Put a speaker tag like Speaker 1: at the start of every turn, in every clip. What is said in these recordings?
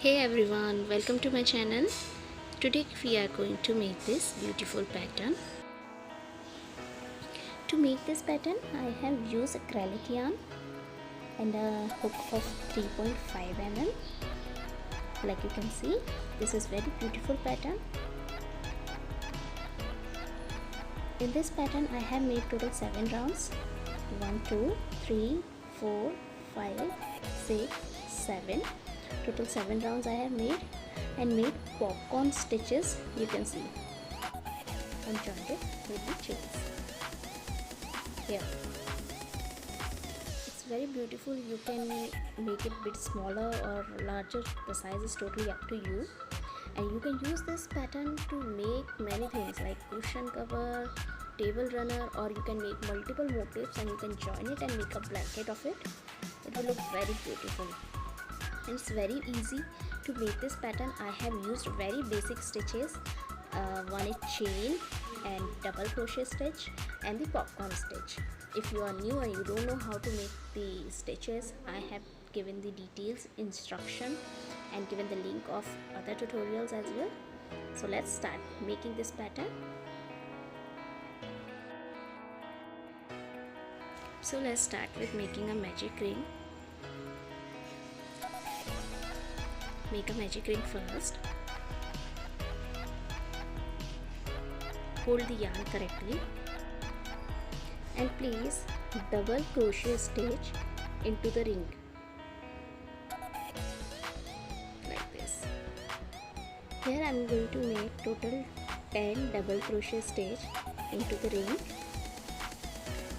Speaker 1: Hey everyone, welcome to my channel. Today we are going to make this beautiful pattern. To make this pattern I have used acrylic yarn and a hook of 3.5 mm. Like you can see, this is very beautiful pattern. In this pattern I have made total 7 rounds. 1, 2, 3, 4, 5, 6, 7. Total 7 rounds I have made and made popcorn stitches, you can see, and joined it with the chains. Here it's very beautiful. You can make it a bit smaller or larger, the size is totally up to you, and you can use this pattern to make many things like cushion cover, table runner, or you can make multiple motifs and you can join it and make a blanket of it. It will look very beautiful. It's very easy to make this pattern. I have used very basic stitches. One is chain and double crochet stitch and the popcorn stitch. If you are new and you don't know how to make the stitches, I have given the details, instruction, and given the link of other tutorials as well. So let's start making this pattern. So let's start with making a magic ring. Make a magic ring first. Hold the yarn correctly and place double crochet stitch into the ring like this. Here I am going to make total 10 double crochet stitch into the ring.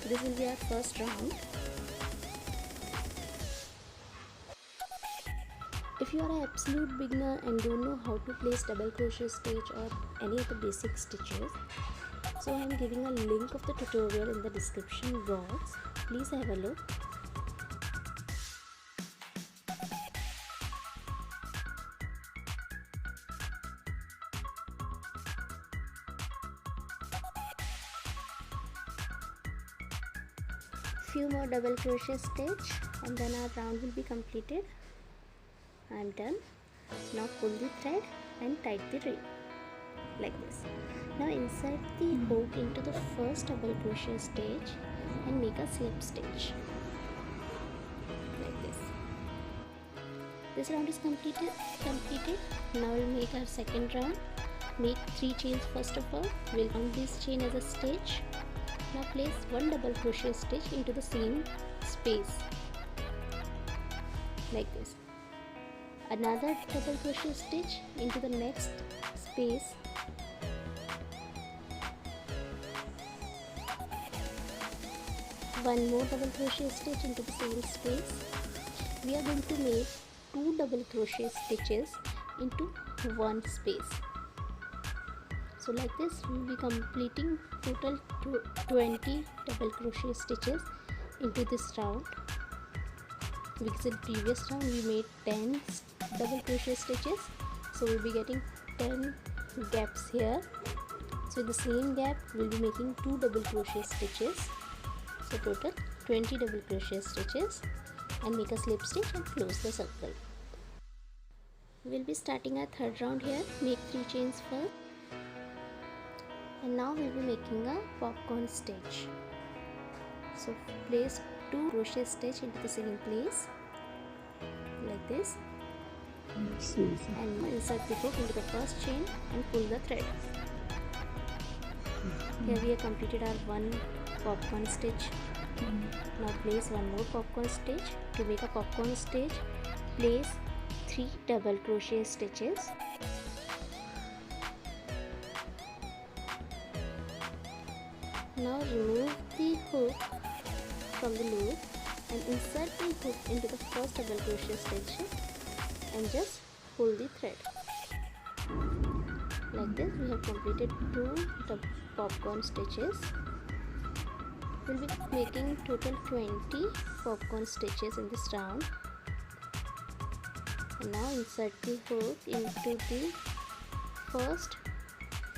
Speaker 1: This will be our first round. If you are an absolute beginner and don't know how to place double crochet stitch or any of the basic stitches, so I am giving a link of the tutorial in the description box. Please have a look. Few more double crochet stitch and then our round will be completed. I am done. Now pull the thread and tie the ring like this. Now insert the hook into the first double crochet stitch and make a slip stitch like this. This round is completed. Now we'll make our second round. Make 3 chains first of all. We'll count this chain as a stitch. Now place 1 double crochet stitch into the same space like this. Another double crochet stitch into the next space. One more double crochet stitch into the same space. We are going to make 2 double crochet stitches into one space. So like this we will be completing total 20 double crochet stitches into this round, because in previous round we made 10 double crochet stitches, so we'll be getting 10 gaps here. So in the same gap we'll be making 2 double crochet stitches, so total 20 double crochet stitches, and make a slip stitch and close the circle. We'll be starting our third round here. Make 3 chains first, and now we'll be making a popcorn stitch. So place 2 crochet stitch into the same place like this, and insert the hook into the first chain and pull the thread. Here we have completed our 1 popcorn stitch. Now place 1 more popcorn stitch. To make a popcorn stitch, place 3 double crochet stitches. Now remove the hook from the loop and insert the hook into the first double crochet stitch and just pull the thread. Like this we have completed 2 popcorn stitches. We'll be making total 20 popcorn stitches in this round. And now insert the hook into the first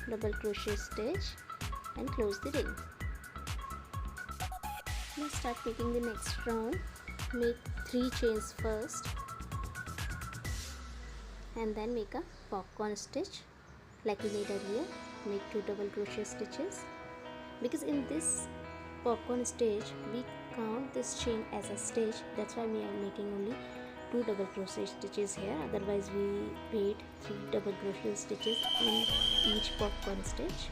Speaker 1: double crochet stitch and close the ring. Let's start making the next round. Make 3 chains first. and then make a popcorn stitch like we made earlier. Make 2 double crochet stitches, because in this popcorn stitch we count this chain as a stitch. That's why we are making only 2 double crochet stitches here, otherwise we made 3 double crochet stitches in each popcorn stitch.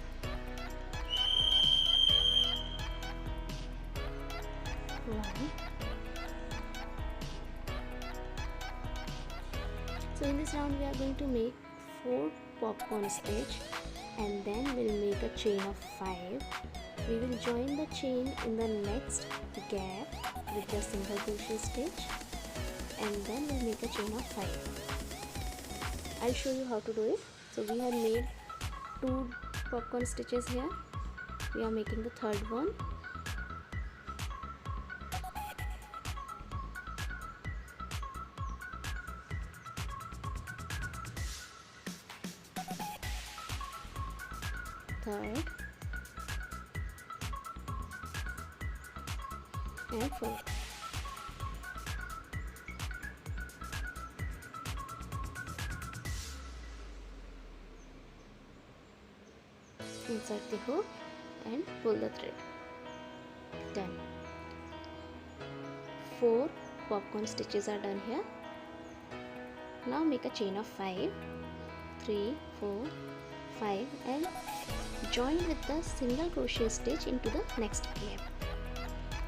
Speaker 1: One. So in this round we are going to make 4 popcorn stitch, and then we'll make a chain of 5. We will join the chain in the next gap with the single crochet stitch, and then we'll make a chain of 5. I'll show you how to do it. So we have made 2 popcorn stitches here. We are making the third one. Third and fourth. Insert the hook and pull the thread. Done. 4 popcorn stitches are done here. Now make a chain of 5. 3, 4, 5 and join with the single crochet stitch into the next gap.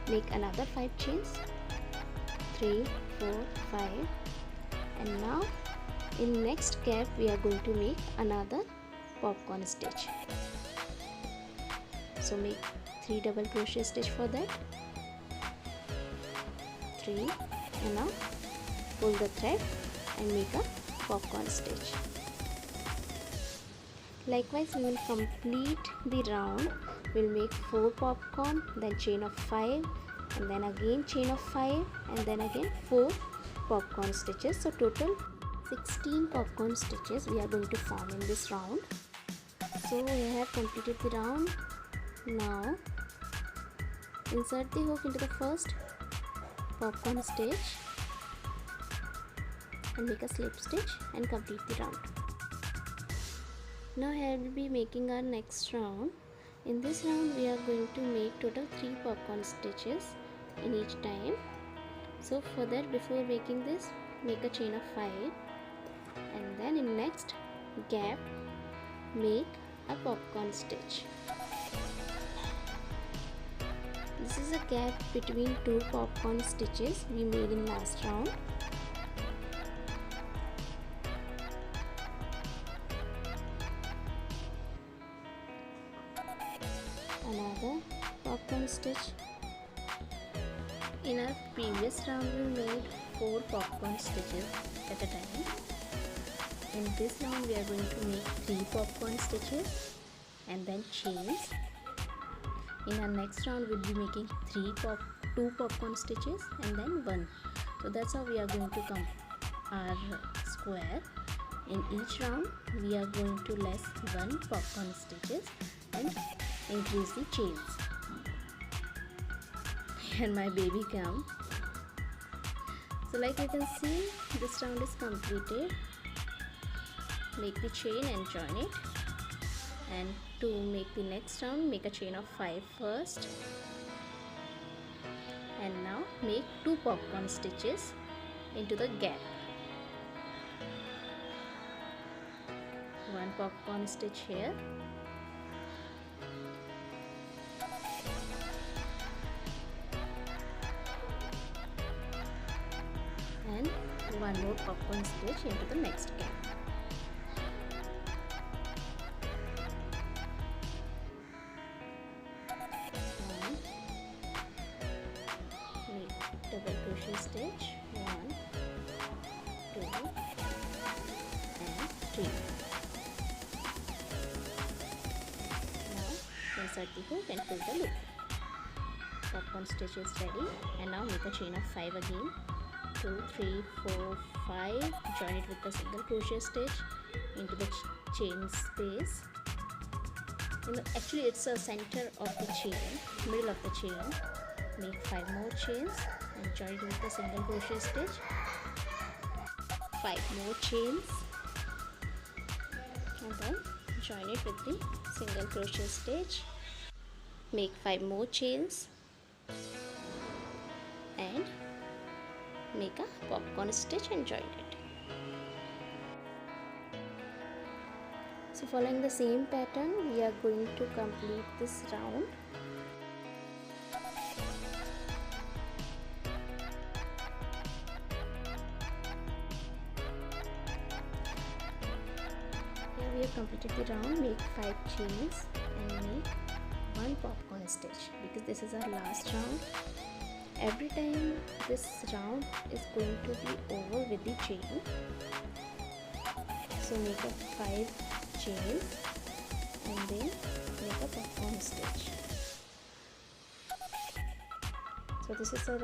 Speaker 1: Make another 5 chains. 3, 4, 5, and now in next gap we are going to make another popcorn stitch. So make 3 double crochet stitch for that. 3, and now pull the thread and make a popcorn stitch. Likewise, we will complete the round. We'll make 4 popcorn, then chain of 5, and then again chain of 5, and then again 4 popcorn stitches. So total 16 popcorn stitches we are going to form in this round. So we have completed the round. Now insert the hook into the first popcorn stitch and make a slip stitch and complete the round. Now here we will be making our next round. In this round we are going to make total 3 popcorn stitches in each time. So for that, before making this, make a chain of 5, and then in next gap make a popcorn stitch. This is a gap between 2 popcorn stitches we made in last round. Another popcorn stitch. In our previous round we made 4 popcorn stitches at a time. In this round we are going to make 3 popcorn stitches and then chains. In our next round we'll be making 2 popcorn stitches and then 1. So that's how we are going to come our square. In each round we are going to less 1 popcorn stitches and increase the chains. And my baby come. So like you can see, this round is completed. Make the chain and join it. And to make the next round, make a chain of 5 first. And now make 2 popcorn stitches into the gap. 1 popcorn stitch here. And 1 more popcorn stitch into the next gap. And make double crochet stitch 1, 2 and 3. Now insert the hook and pull the loop. Popcorn stitch is ready, and now make a chain of 5 again. 2, 3, 4, 5. Join it with the single crochet stitch into the chain space. Actually it's the center of the chain, middle of the chain. Make 5 more chains and join it with the single crochet stitch. 5 more chains and then join it with the single crochet stitch. Make 5 more chains and make a popcorn stitch and join it. So following the same pattern, we are going to complete this round. Here we have completed the round. Make 5 chains and make 1 popcorn stitch, because this is our last round. Every time this round is going to be over with the chain, so make a 5 chains and then make a popcorn stitch. So this is the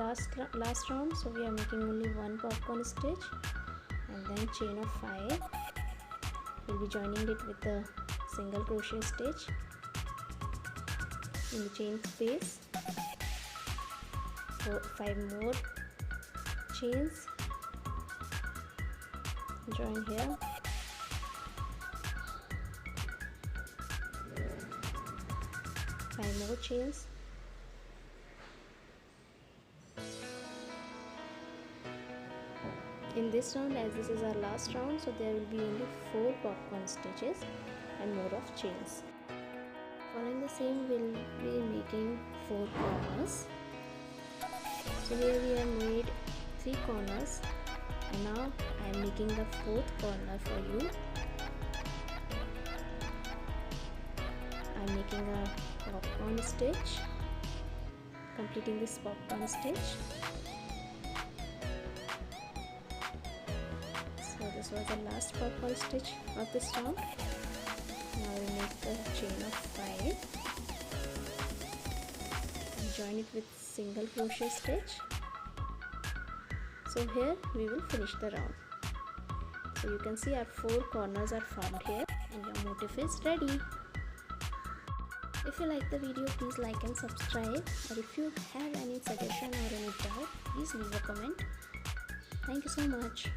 Speaker 1: last round, so we are making only 1 popcorn stitch and then chain of 5. We'll be joining it with a single crochet stitch in the chain space. 5 more chains, join here, 5 more chains, in this round, as this is our last round, so there will be only 4 popcorn stitches and more of chains. Following the same, we'll be making 4 corners. So here we have made 3 corners and now I am making the 4th corner for you. I am making a popcorn stitch, completing this popcorn stitch. So this was the last popcorn stitch of this round. Now we make a chain of 5 and join it with single crochet stitch. So here we will finish the round. So you can see our 4 corners are formed here and your motif is ready. If you like the video, please like and subscribe, or if you have any suggestion or any doubt, please leave a comment. Thank you so much.